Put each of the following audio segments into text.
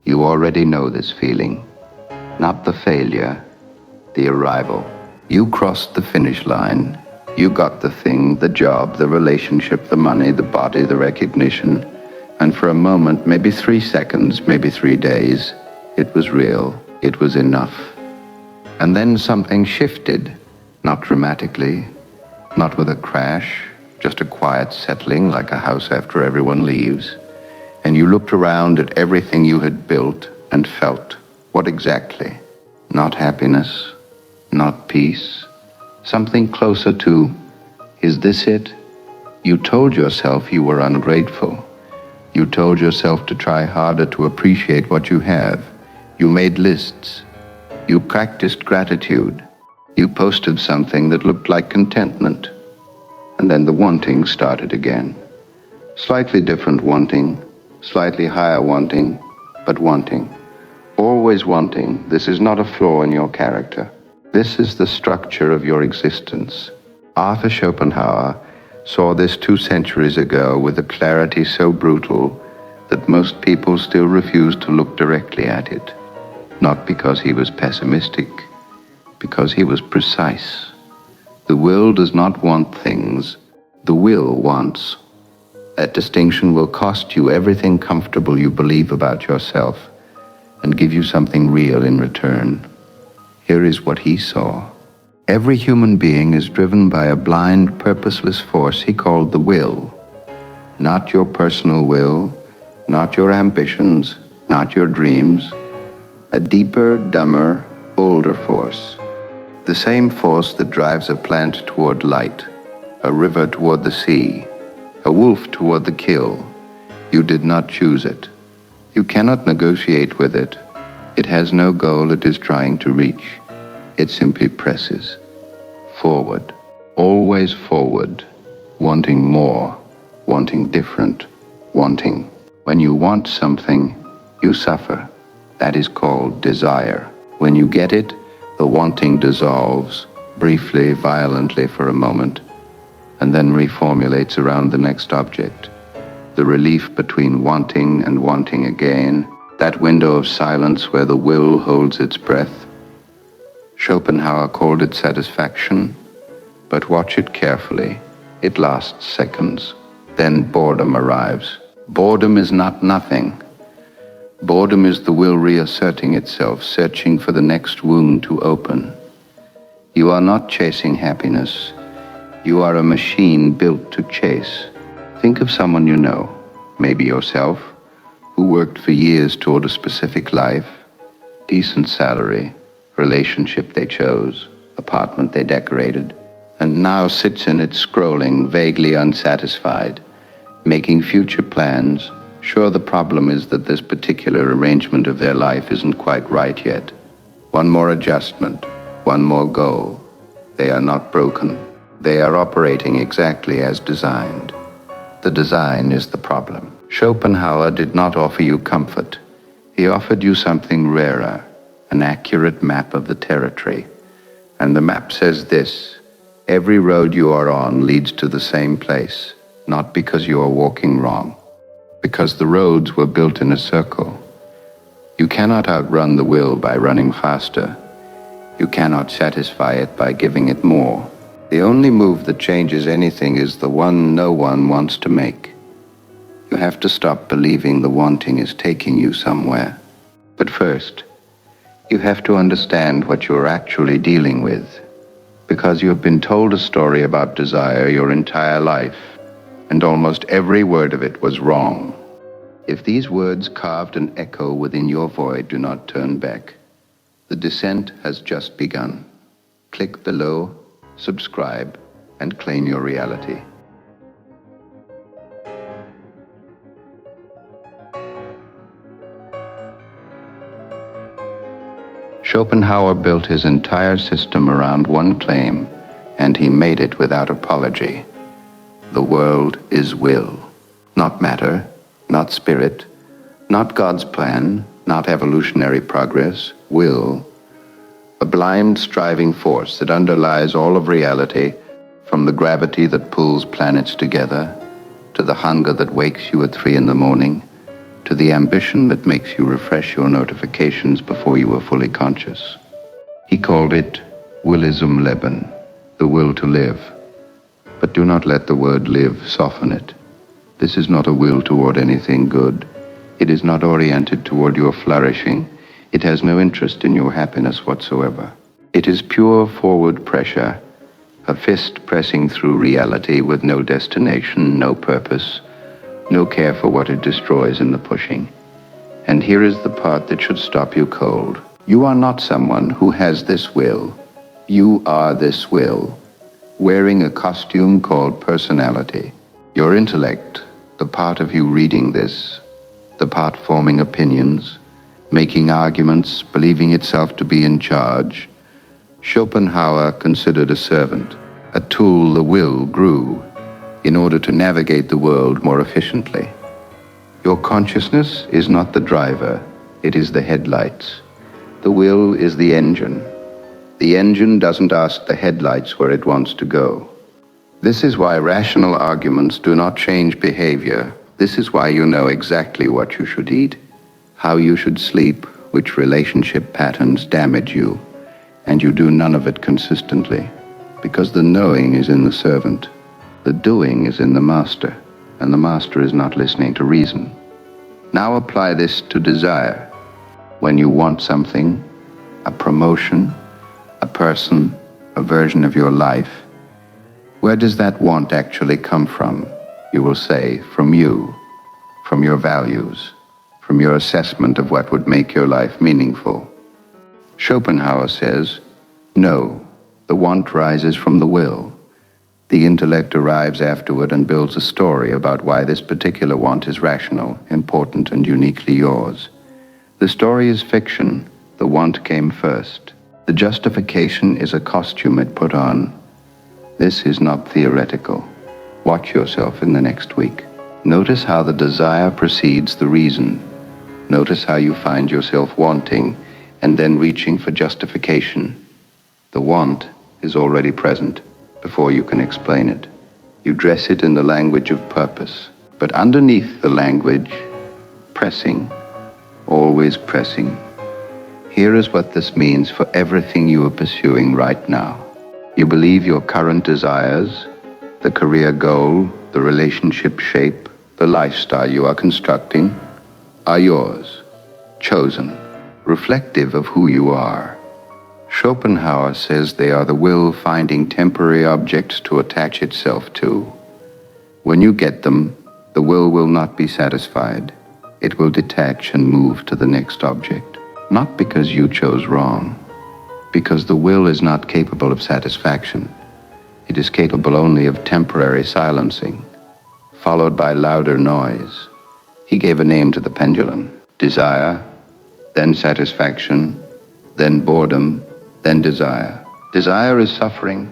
You already know this feeling. Not the failure, the arrival. You crossed the finish line. You got the thing, the job, the relationship, the money, the body, the recognition. And for a moment, maybe 3 seconds, maybe 3 days, it was real. It was enough. And then something shifted, not dramatically, not with a crash, just a quiet settling like a house after everyone leaves. And you looked around at everything you had built and felt. What exactly? Not happiness, not peace, something closer to, is this it? You told yourself you were ungrateful. You told yourself to try harder to appreciate what you have. You made lists. You practiced gratitude. You posted something that looked like contentment. And then the wanting started again. Slightly different wanting, slightly higher wanting, but wanting. Always wanting. This is not a flaw in your character. This is the structure of your existence. Arthur Schopenhauer saw this 2 centuries ago with a clarity so brutal that most people still refuse to look directly at it. Not because he was pessimistic, because he was precise. The will does not want things. The will wants. That distinction will cost you everything comfortable you believe about yourself and give you something real in return. Here is what he saw. Every human being is driven by a blind, purposeless force he called the will. Not your personal will, not your ambitions, not your dreams. A deeper, dumber, older force. The same force that drives a plant toward light, a river toward the sea, a wolf toward the kill. You did not choose it. You cannot negotiate with it. It has no goal it is trying to reach. It simply presses. Forward. Always forward. Wanting more. Wanting different. Wanting. When you want something, you suffer. That is called desire. When you get it, the wanting dissolves, briefly, violently for a moment, and then reformulates around the next object. The relief between wanting and wanting again, that window of silence where the will holds its breath. Schopenhauer called it satisfaction, but watch it carefully. It lasts seconds. Then boredom arrives. Boredom is not nothing. Boredom is the will reasserting itself, searching for the next wound to open. You are not chasing happiness. You are a machine built to chase. Think of someone you know, maybe yourself, who worked for years toward a specific life, decent salary, relationship they chose, apartment they decorated, and now sits in it scrolling, vaguely unsatisfied, making future plans, sure the problem is that this particular arrangement of their life isn't quite right yet. One more adjustment, one more goal. They are not broken. They are operating exactly as designed. The design is the problem. Schopenhauer did not offer you comfort. He offered you something rarer, an accurate map of the territory. And the map says this: every road you are on leads to the same place, not because you are walking wrong, because the roads were built in a circle. You cannot outrun the will by running faster. You cannot satisfy it by giving it more. The only move that changes anything is the one no one wants to make. You have to stop believing the wanting is taking you somewhere. But first, you have to understand what you're actually dealing with, because you have been told a story about desire your entire life, and almost every word of it was wrong. If these words carved an echo within your void do not turn back, the descent has just begun. Click below, subscribe, and claim your reality. Schopenhauer built his entire system around one claim, and he made it without apology. The world is will, not matter, not spirit, not God's plan, not evolutionary progress, will. A blind striving force that underlies all of reality, from the gravity that pulls planets together, to the hunger that wakes you at 3 in the morning, to the ambition that makes you refresh your notifications before you are fully conscious. He called it Wille zum Leben, the will to live. But do not let the word live soften it. This is not a will toward anything good. It is not oriented toward your flourishing. It has no interest in your happiness whatsoever. It is pure forward pressure, a fist pressing through reality with no destination, no purpose, no care for what it destroys in the pushing. And here is the part that should stop you cold. You are not someone who has this will. You are this will, wearing a costume called personality. Your intellect, the part of you reading this, the part forming opinions, making arguments, believing itself to be in charge, Schopenhauer considered a servant, a tool the will grew in order to navigate the world more efficiently. Your consciousness is not the driver, it is the headlights. The will is the engine. The engine doesn't ask the headlights where it wants to go. This is why rational arguments do not change behavior. This is why you know exactly what you should eat, how you should sleep, which relationship patterns damage you, and you do none of it consistently, because the knowing is in the servant. The doing is in the master, and the master is not listening to reason. Now apply this to desire. When you want something, a promotion, a person, a version of your life, where does that want actually come from? You will say, from you, from your values, from your assessment of what would make your life meaningful. Schopenhauer says, no, the want rises from the will. The intellect arrives afterward and builds a story about why this particular want is rational, important, and uniquely yours. The story is fiction. The want came first. The justification is a costume it put on. This is not theoretical. Watch yourself in the next week. Notice how the desire precedes the reason. Notice how you find yourself wanting and then reaching for justification. The want is already present before you can explain it. You dress it in the language of purpose, but underneath the language, pressing, always pressing. Here is what this means for everything you are pursuing right now. You believe your current desires, the career goal, the relationship shape, the lifestyle you are constructing, are yours, chosen, reflective of who you are. Schopenhauer says they are the will finding temporary objects to attach itself to. When you get them, the will not be satisfied. It will detach and move to the next object. Not because you chose wrong, because the will is not capable of satisfaction. It is capable only of temporary silencing, followed by louder noise. He gave a name to the pendulum: desire, then satisfaction, then boredom, then desire. Desire is suffering,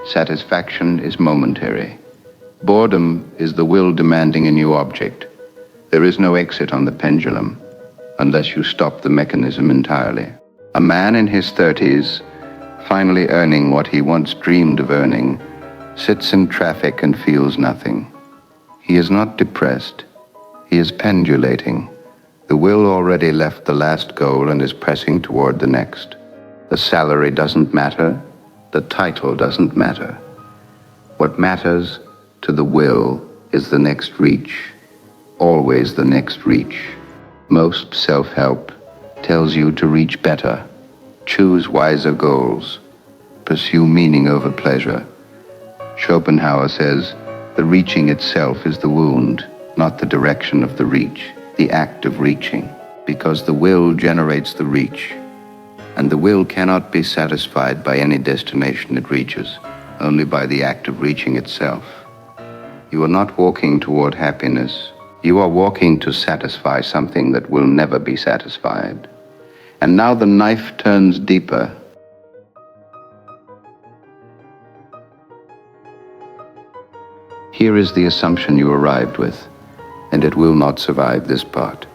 satisfaction is momentary. Boredom is the will demanding a new object. There is no exit on the pendulum unless you stop the mechanism entirely. A man in his 30s, finally earning what he once dreamed of earning, sits in traffic and feels nothing. He is not depressed. He is pendulating. The will already left the last goal and is pressing toward the next. The salary doesn't matter. The title doesn't matter. What matters to the will is the next reach, always the next reach. Most self-help tells you to reach better, choose wiser goals, pursue meaning over pleasure. Schopenhauer says the reaching itself is the wound, not the direction of the reach, the act of reaching, because the will generates the reach, and the will cannot be satisfied by any destination it reaches, only by the act of reaching itself. You are not walking toward happiness. You are walking to satisfy something that will never be satisfied. And now the knife turns deeper. Here is the assumption you arrived with, and it will not survive this part.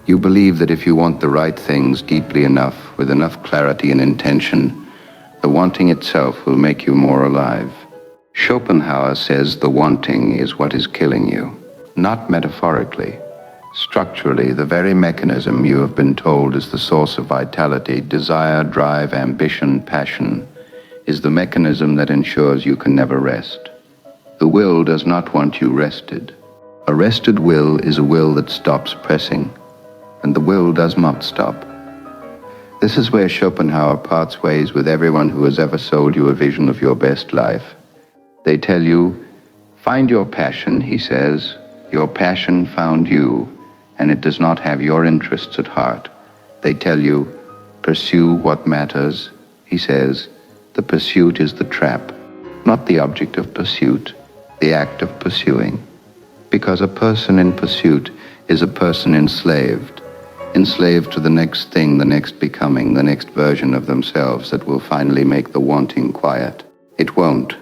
You believe that if you want the right things deeply enough, with enough clarity and intention, the wanting itself will make you more alive. Schopenhauer says the wanting is what is killing you. Not metaphorically, Structurally, the very mechanism you have been told is the source of vitality, desire, drive, ambition, passion, is the mechanism that ensures you can never rest. The will does not want you rested. A rested will is a will that stops pressing, and the will does not stop. This is where Schopenhauer parts ways with everyone who has ever sold you a vision of your best life. They tell you, find your passion, he says. Your passion found you, and it does not have your interests at heart. They tell you, pursue what matters, he says. The pursuit is the trap, not the object of pursuit, the act of pursuing. Because a person in pursuit is a person enslaved to the next thing, the next becoming, the next version of themselves that will finally make the wanting quiet. It won't.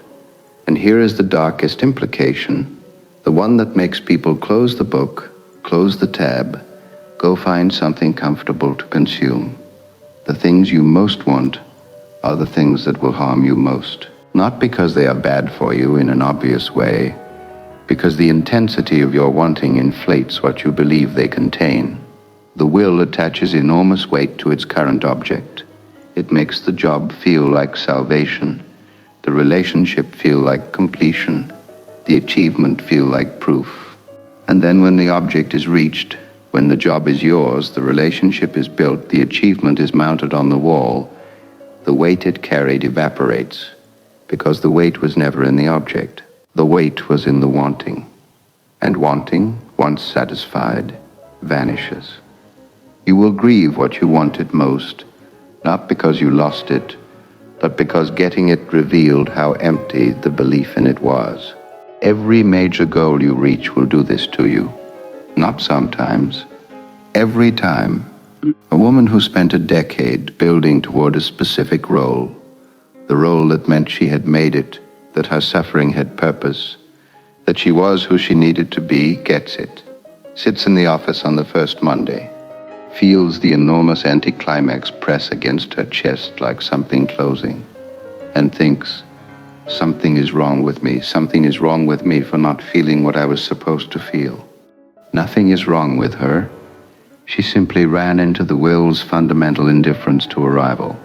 And here is the darkest implication, the one that makes people close the book, close the tab, go find something comfortable to consume. The things you most want are the things that will harm you most. Not because they are bad for you in an obvious way, because the intensity of your wanting inflates what you believe they contain. The will attaches enormous weight to its current object. It makes the job feel like salvation, the relationship feel like completion, the achievement feel like proof. And then when the object is reached, when the job is yours, the relationship is built, the achievement is mounted on the wall, the weight it carried evaporates, because the weight was never in the object. The weight was in the wanting. And wanting, once satisfied, vanishes. You will grieve what you wanted most, not because you lost it, but because getting it revealed how empty the belief in it was. Every major goal you reach will do this to you. Not sometimes. Every time. A woman who spent a decade building toward a specific role, the role that meant she had made it, that her suffering had purpose, that she was who she needed to be, gets it. Sits in the office on the first Monday, feels the enormous anticlimax press against her chest like something closing, and thinks, something is wrong with me for not feeling what I was supposed to feel. Nothing is wrong with her. She simply ran into the will's fundamental indifference to arrival.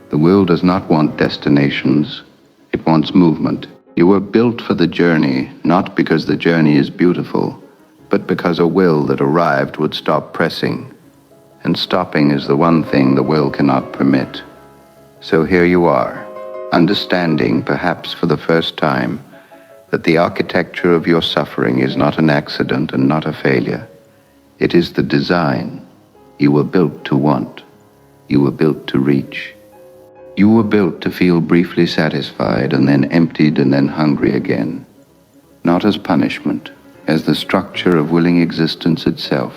The will does not want destinations, it wants movement. You were built for the journey, not because the journey is beautiful, but because a will that arrived would stop pressing. And stopping is the one thing the will cannot permit. So here you are, understanding, perhaps for the first time, that the architecture of your suffering is not an accident and not a failure. It is the design. You were built to want. You were built to reach. You were built to feel briefly satisfied and then emptied and then hungry again. Not as punishment, as the structure of willing existence itself.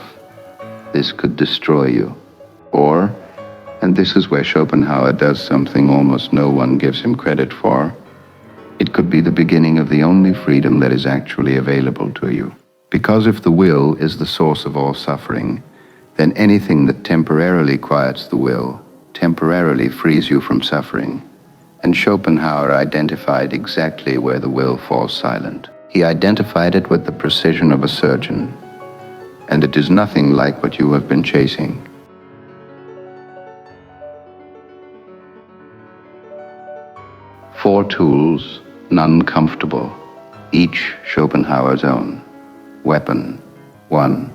This could destroy you. Or, and this is where Schopenhauer does something almost no one gives him credit for, it could be the beginning of the only freedom that is actually available to you. Because if the will is the source of all suffering, then anything that temporarily quiets the will, temporarily frees you from suffering. And Schopenhauer identified exactly where the will falls silent. He identified it with the precision of a surgeon. And it is nothing like what you have been chasing. Four tools, none comfortable, each Schopenhauer's own. Weapon. 1.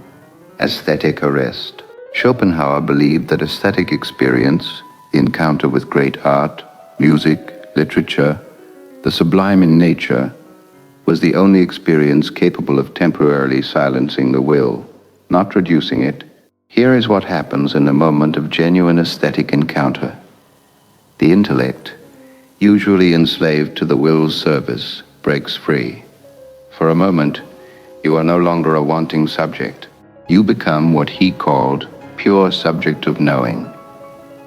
Aesthetic arrest. Schopenhauer believed that aesthetic experience, the encounter with great art, music, literature, the sublime in nature, was the only experience capable of temporarily silencing the will, not reducing it. Here is what happens in a moment of genuine aesthetic encounter. The intellect, usually enslaved to the will's service, breaks free. For a moment, you are no longer a wanting subject. You become what he called pure subject of knowing.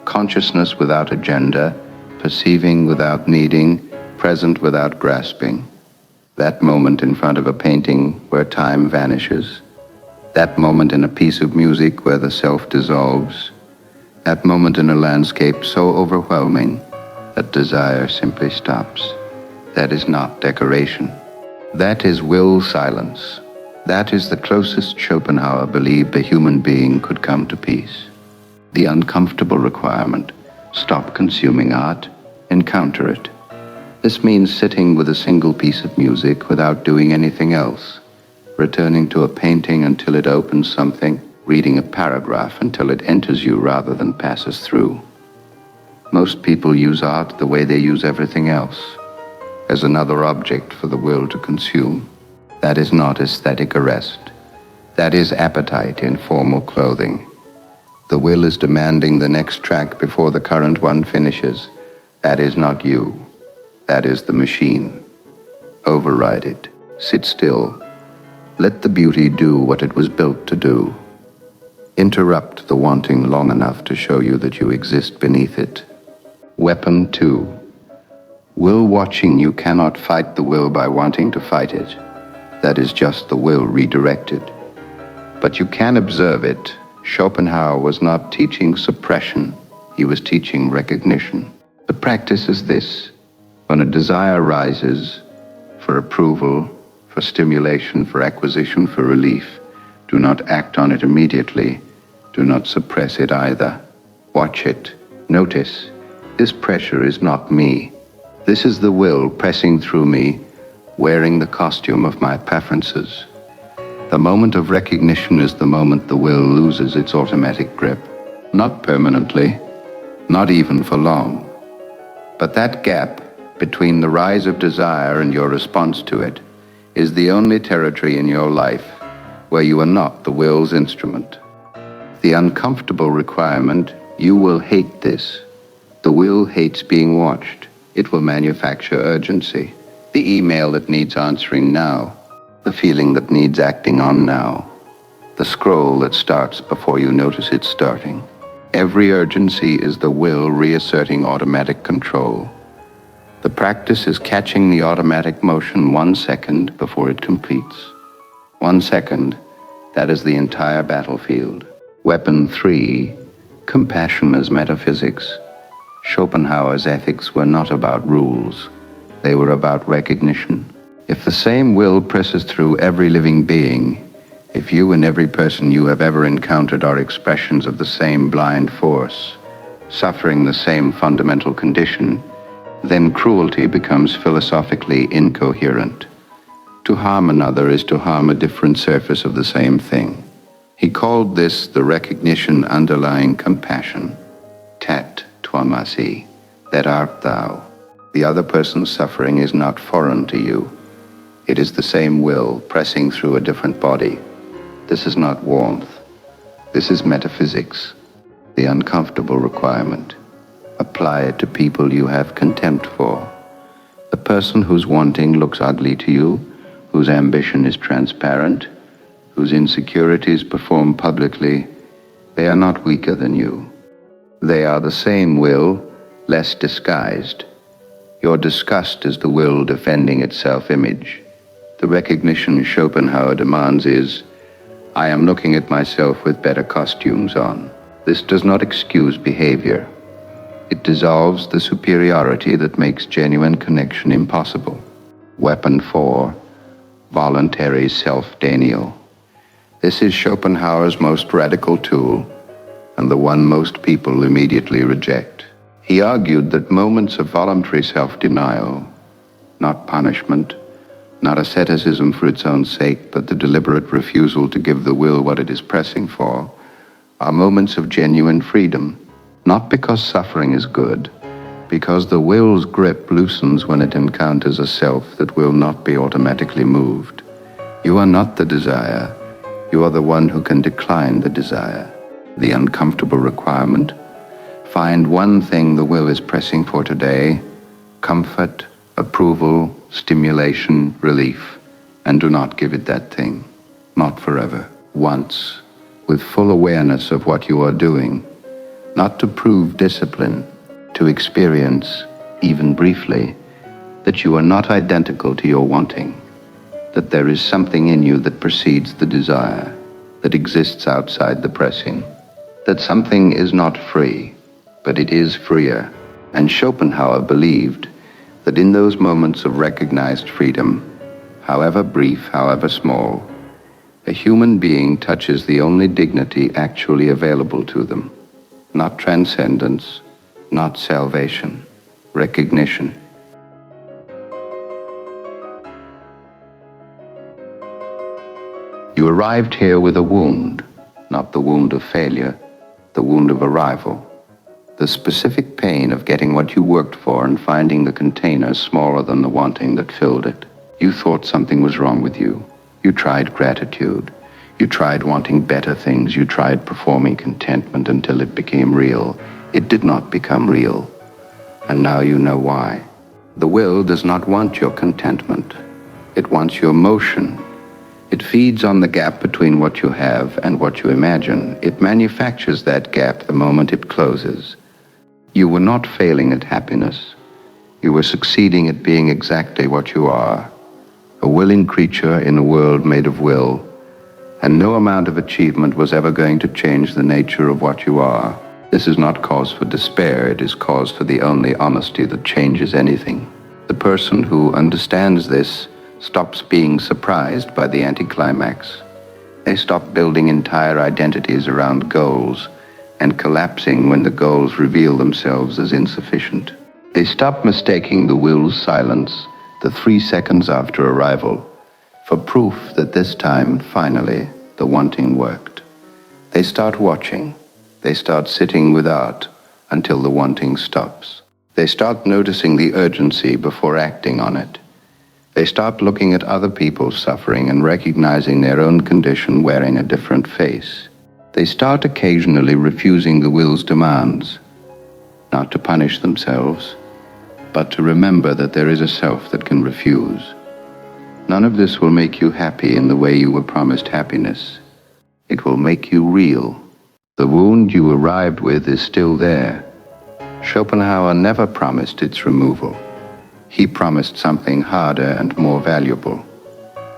Consciousness without agenda, perceiving without needing, present without grasping. That moment in front of a painting where time vanishes. That moment in a piece of music where the self dissolves. That moment in a landscape so overwhelming that desire simply stops. That is not decoration. That is will silence. That is the closest Schopenhauer believed a human being could come to peace. The uncomfortable requirement: stop consuming art, encounter it. This means sitting with a single piece of music without doing anything else, returning to a painting until it opens something, reading a paragraph until it enters you rather than passes through. Most people use art the way they use everything else, as another object for the will to consume. That is not aesthetic arrest. That is appetite in formal clothing. The will is demanding the next track before the current one finishes. That is not you. That is the machine. Override it. Sit still. Let the beauty do what it was built to do. Interrupt the wanting long enough to show you that you exist beneath it. Weapon 2. Will watching. You cannot fight the will by wanting to fight it. That is just the will redirected. But you can observe it. Schopenhauer was not teaching suppression. He was teaching recognition. The practice is this: when a desire rises for approval, for stimulation, for acquisition, for relief, do not act on it immediately. Do not suppress it either. Watch it. Notice, this pressure is not me. This is the will pressing through me, wearing the costume of my preferences. The moment of recognition is the moment the will loses its automatic grip. Not permanently, not even for long. But that gap between the rise of desire and your response to it is the only territory in your life where you are not the will's instrument. The uncomfortable requirement: you will hate this. The will hates being watched. It will manufacture urgency. The email that needs answering now. The feeling that needs acting on now. The scroll that starts before you notice it starting. Every urgency is the will reasserting automatic control. The practice is catching the automatic motion 1 second before it completes. 1 second, that is the entire battlefield. Weapon 3, compassion as metaphysics. Schopenhauer's ethics were not about rules. They were about recognition. If the same will presses through every living being, if you and every person you have ever encountered are expressions of the same blind force, suffering the same fundamental condition, then cruelty becomes philosophically incoherent. To harm another is to harm a different surface of the same thing. He called this the recognition underlying compassion. Tat twamasi, that art thou. The other person's suffering is not foreign to you. It is the same will pressing through a different body. This is not warmth. This is metaphysics, the uncomfortable requirement. Apply it to people you have contempt for. The person whose wanting looks ugly to you, whose ambition is transparent, whose insecurities perform publicly, they are not weaker than you. They are the same will, less disguised. Your disgust is the will defending its self-image. The recognition Schopenhauer demands is, I am looking at myself with better costumes on. This does not excuse behavior. It dissolves the superiority that makes genuine connection impossible. Weapon 4, voluntary self-denial. This is Schopenhauer's most radical tool, and the one most people immediately reject. He argued that moments of voluntary self-denial, not punishment, not asceticism for its own sake, but the deliberate refusal to give the will what it is pressing for, are moments of genuine freedom, not because suffering is good, because the will's grip loosens when it encounters a self that will not be automatically moved. You are not the desire. You are the one who can decline the desire. The uncomfortable requirement: find one thing the will is pressing for today: comfort, approval, stimulation, relief, and do not give it that thing. Not forever. Once, with full awareness of what you are doing, not to prove discipline, to experience, even briefly, that you are not identical to your wanting, that there is something in you that precedes the desire, that exists outside the pressing, that something is not free, but it is freer. And Schopenhauer believed that in those moments of recognized freedom, however brief, however small, A human being touches the only dignity actually available to them. Not transcendence, not salvation, recognition. You arrived here with a wound, not the wound of failure, the wound of arrival. The specific pain of getting what you worked for and finding the container smaller than the wanting that filled it. You thought something was wrong with you. You tried gratitude. You tried wanting better things. You tried performing contentment until it became real. It did not become real. And now you know why. The will does not want your contentment. It wants your motion. It feeds on the gap between what you have and what you imagine. It manufactures that gap the moment it closes. You were not failing at happiness. You were succeeding at being exactly what you are, a willing creature in a world made of will, and no amount of achievement was ever going to change the nature of what you are. This is not cause for despair, it is cause for the only honesty that changes anything. The person who understands this stops being surprised by the anticlimax. They stop building entire identities around goals and collapsing when the goals reveal themselves as insufficient. They stop mistaking the will's silence, the 3 seconds after arrival, for proof that this time, finally, the wanting worked. They start watching. They start sitting without until the wanting stops. They start noticing the urgency before acting on it. They start looking at other people's suffering and recognizing their own condition wearing a different face. They start occasionally refusing the will's demands, not to punish themselves, but to remember that there is a self that can refuse. None of this will make you happy in the way you were promised happiness. It will make you real. The wound you arrived with is still there. Schopenhauer never promised its removal. He promised something harder and more valuable,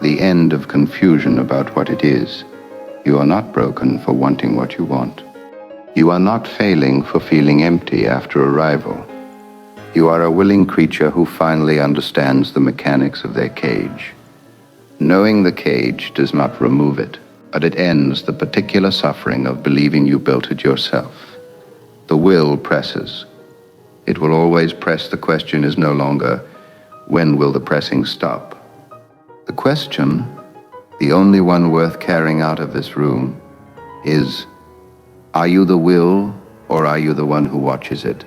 the end of confusion about what it is. You are not broken for wanting what you want. You are not failing for feeling empty after arrival. You are a willing creature who finally understands the mechanics of their cage. Knowing the cage does not remove it, but it ends the particular suffering of believing you built it yourself. The will presses. It will always press. The question is no longer, when will the pressing stop? The question, the only one worth carrying out of this room, is, are you the will or are you the one who watches it?